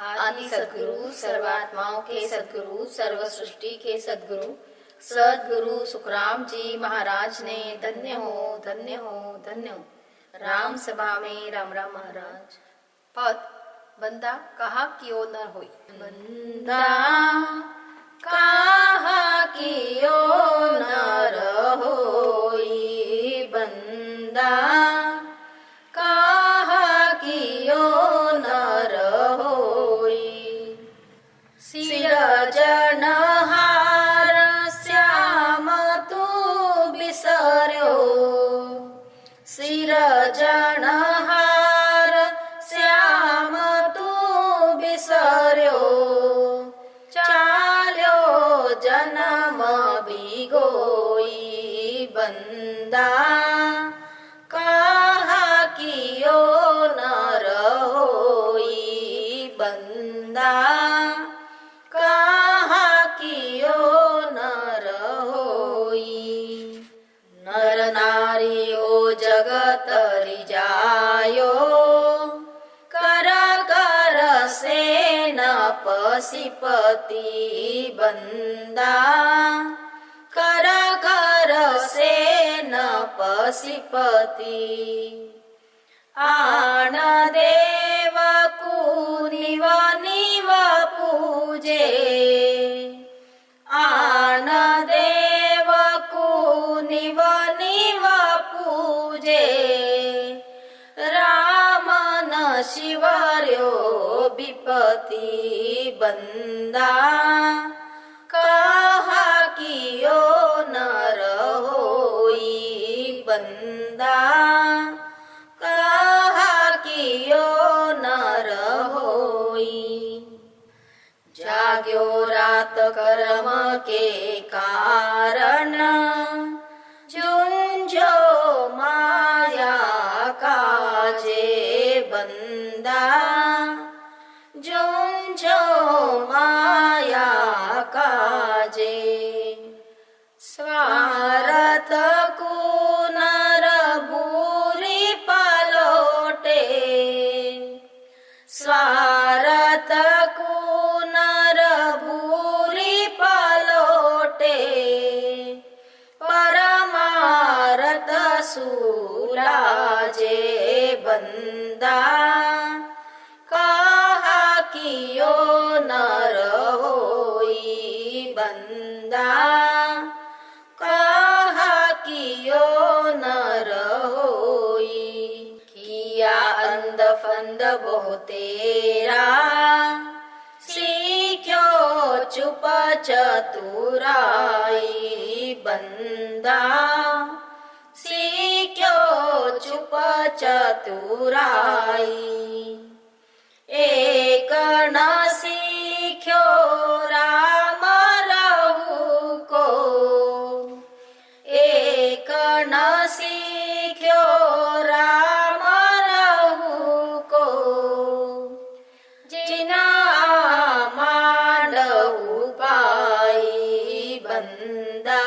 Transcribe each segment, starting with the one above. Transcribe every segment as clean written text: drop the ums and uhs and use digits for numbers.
आदि सद्गुरु, सर्वात्माओं के सद्गुरु, सर्व सृष्टि के सद्गुरु, सद्गुरु सुखराम जी महाराज ने धन्य हो, धन्य हो, धन्य हो। राम सभा में राम राम महाराज। पद बंदा कहा कियो न होई। बंदा कहा कियो नर होई, बंदा कहा कियो नर होई। सिरजनहार श्याम तू बिसर्यो, सिरजनहार श्याम तू बिसर्यो। चाल्यो जन्म बिगोई, बंदा कहा कियो नर होई, बंदा कहा कियो नर होई। नर नारी ओ जगत रिजायो, कर कर से न पशिपति, बंदा कर कर से न पशिपति। आन देव कुनिव निव पूजे, आन देव कुनिव निव पूजे। राम न शिवर्यो विपति, बंदा कहा कियो नर होई, बंदा कहा कियो नर होई। जाग्यो रात कर्म के कारण, झुंझो माया काजे, बंदा झुंझो माया काजे। स्वार्थ को नर बुरी पलोटे, स्वार्थ को नर बुरी पलोटे। परमार्थ सुलाजे, बंदा कहा कियो नर होई, बंदा कहा कियो नर होई। किया अंध फंद बहुतेरा, सीख्यो चुप चतुराई, बंदा सीख्यो चुप चतुराई। एक न सीख्यो राम रहु को, एक न सीख्यो राम रहु को। जिना मांडऊ पाई, बंदा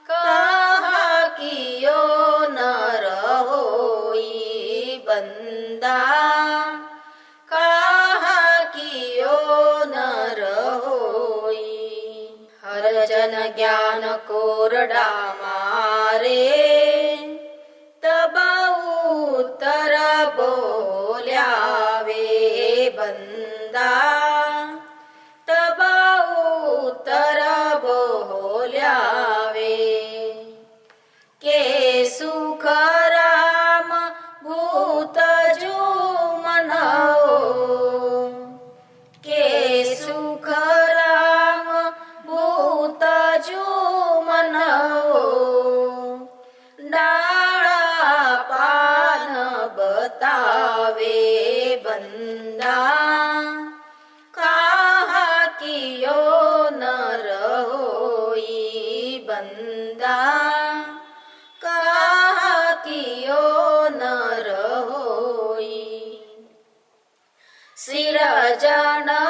कहा कियो नर होई, बंदा कहा कियो नर होई। हर जन ज्ञान कोरडा मारे, तब उत्तर बोल्यावे, बंदा तब उत्तर बोल्यावे। के सुख राम भूत जुमन हो, के सुख राम भूत जुमन हो। डाला पान बतावे, बंदा कहा कियो नर होई, बंदा कहा कियो नर होई। सिरजनहार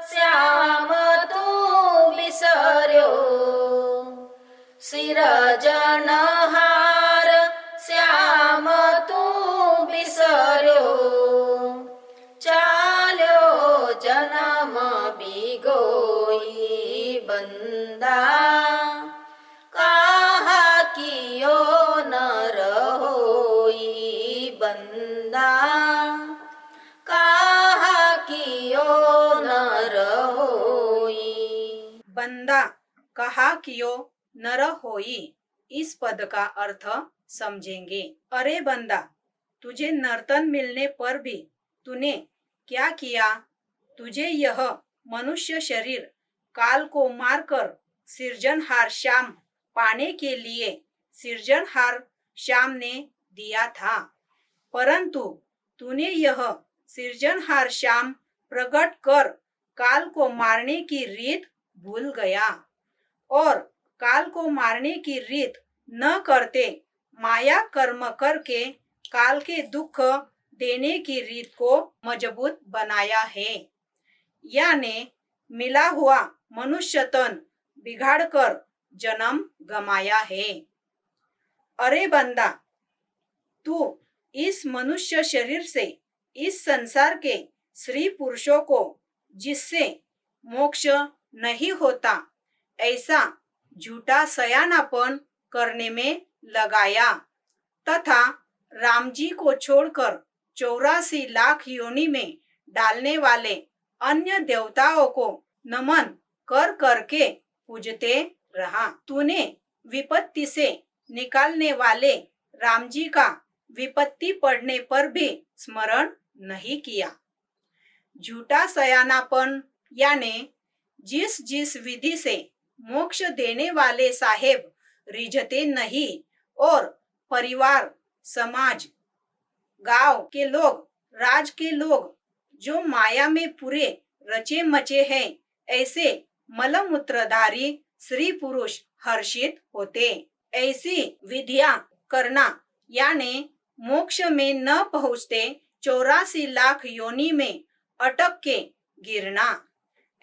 श्याम तू बिसर्यो, सिरजनहार श्याम तू बिसर्यो। बंदा, काहा कियो नर होई बंदा, काहा कियो नर होई। बंदा कहा कियो नर होई, इस पद का अर्थ समझेंगे। अरे बंदा, तुझे नर्तन मिलने पर भी तूने क्या किया? तुझे यह मनुष्य शरीर काल को मारकर सृजनहार श्याम पाने के लिए सृजनहार श्याम ने दिया था, परंतु तूने यह सृजनहार श्याम प्रकट कर काल को मारने की रीत भूल गया, और काल को मारने की रीत न करते माया कर्म करके काल के दुख देने की रीत को मजबूत बनाया है। यानी मिला हुआ मनुष्य तन बिगाड़कर जन्म गमाया है। अरे बंदा, तू इस मनुष्य शरीर से इस संसार के स्त्री पुरुषों को जिससे मोक्ष नहीं होता ऐसा झूठा सयानापन करने में लगाया, तथा राम जी को छोड़कर 84 लाख योनि में डालने वाले अन्य देवताओं को नमन कर करके पूजते रहा। तूने विपत्ति से निकालने वाले राम जी का विपत्ति पड़ने पर भी स्मरण नहीं किया। झूठा सयानापन यानी जिस जिस विधि से मोक्ष देने वाले साहेब रिझते नहीं और परिवार, समाज, गांव के लोग, राज के लोग जो माया में पूरे रचे मचे हैं, ऐसे मलमूत्रधारी स्त्री पुरुष हर्षित होते। ऐसी विधियां करना यानी मोक्ष में न पहुँचते 84 लाख योनि में अटक के गिरना,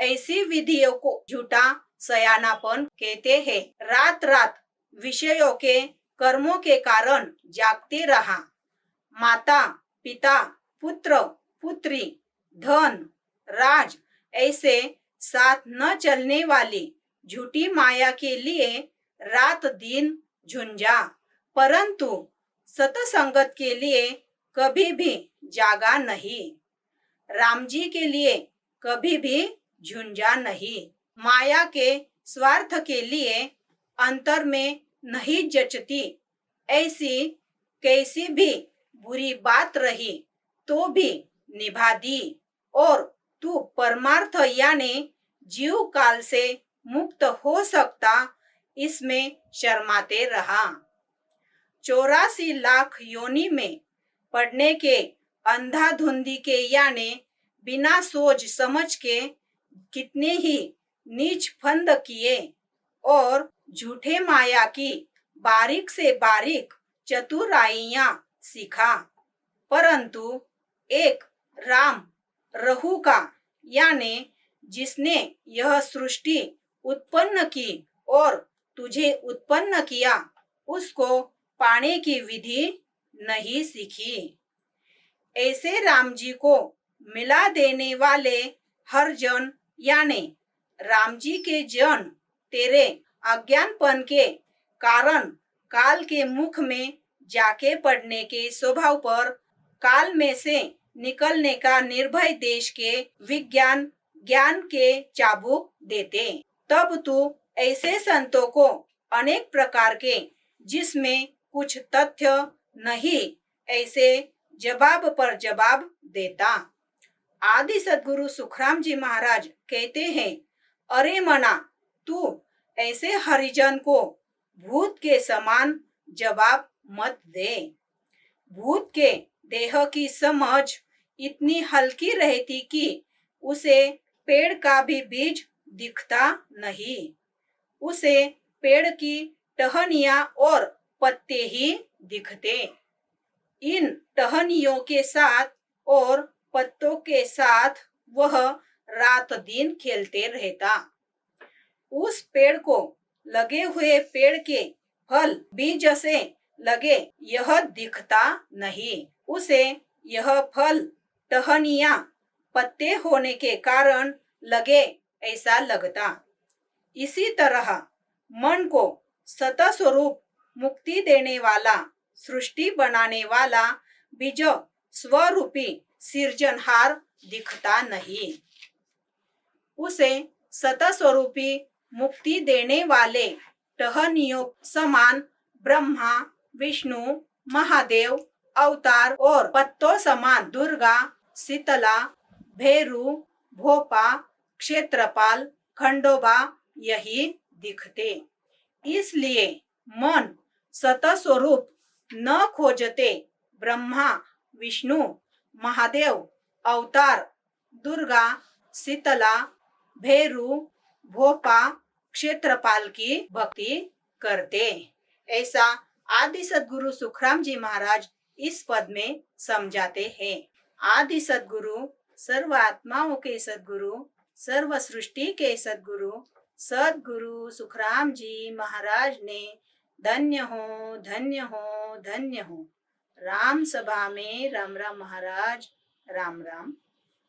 ऐसी विधियों को झूठा सयानापन कहते हैं। रात रात विषयों के कर्मों के कारण जागते रहा। माता पिता, पुत्र पुत्री, धन, राज ऐसे साथ न चलने वाली झूठी माया के लिए रात दिन झुंझा, परंतु सतसंगत के लिए कभी भी जागा नहीं। राम जी के लिए कभी भी झुंझा नहीं। माया के स्वार्थ के लिए अंतर में नहीं जचती ऐसी कैसी भी बुरी बात रही तो भी निभा दी, और तू परमार्थ यानी जीव काल से मुक्त हो सकता इसमें शर्माते रहा। 84 लाख योनि में पड़ने के अंधाधुंधी के यानी बिना सोच समझ के कितने ही नीच फंद किए और झूठे माया की बारीक से बारीक चतुराइयां सीखा, परंतु एक राम रहु का यानी जिसने यह सृष्टि उत्पन्न की और तुझे उत्पन्न किया, उसको पाने की विधि नहीं सीखी। ऐसे राम जी को मिला देने वाले हर जन यानी राम जी के जन तेरे अज्ञानपन के कारण काल के मुख में जाके पड़ने के स्वभाव पर काल में से निकलने का निर्भय देश के विज्ञान ज्ञान के चाबुक देते। तब तू ऐसे संतों को अनेक प्रकार के जिसमें कुछ तथ्य नहीं ऐसे जवाब पर जवाब देता। आदि सद्गुरु सुखराम जी महाराज कहते हैं, अरे मना, तू ऐसे हरिजन को भूत के समान जवाब मत दे। भूत के देह की समझ इतनी हल्की रहती कि उसे पेड़ का भी बीज दिखता नहीं, उसे पेड़ की टहनियां और पत्ते ही दिखते। इन टहनियों के साथ और पत्तों के साथ वह रात दिन खेलते रहता। उस पेड़ को लगे हुए पेड़ के फल बीज से लगे यह दिखता नहीं, उसे यह फल टहनियां पत्ते होने के कारण लगे ऐसा लगता। इसी तरह मन को सत स्वरूप मुक्ति देने वाला, सृष्टि बनाने वाला बीज स्वरूपी सृजनहार दिखता नहीं। उसे सत स्वरूपी मुक्ति देने वाले टहनियों समान ब्रह्मा, विष्णु, महादेव अवतार और पत्तों समान दुर्गा, शीतला, भैरू, भोपा, क्षेत्रपाल, खंडोबा यही दिखते। इसलिए मन सत स्वरूप न खोजते ब्रह्मा, विष्णु, महादेव अवतार, दुर्गा, शीतला, भैरू, भोपा, क्षेत्रपाल की भक्ति करते। ऐसा आदि सद्गुरु सुखराम जी महाराज इस पद में समझाते हैं। आदि सद्गुरु सर्व आत्माओं के सद्गुरु, सर्व सृष्टि के सद्गुरु सद्गुरु सुखराम जी महाराज ने धन्य हो, धन्य हो, धन्य हो। राम सभा में राम राम महाराज, राम राम।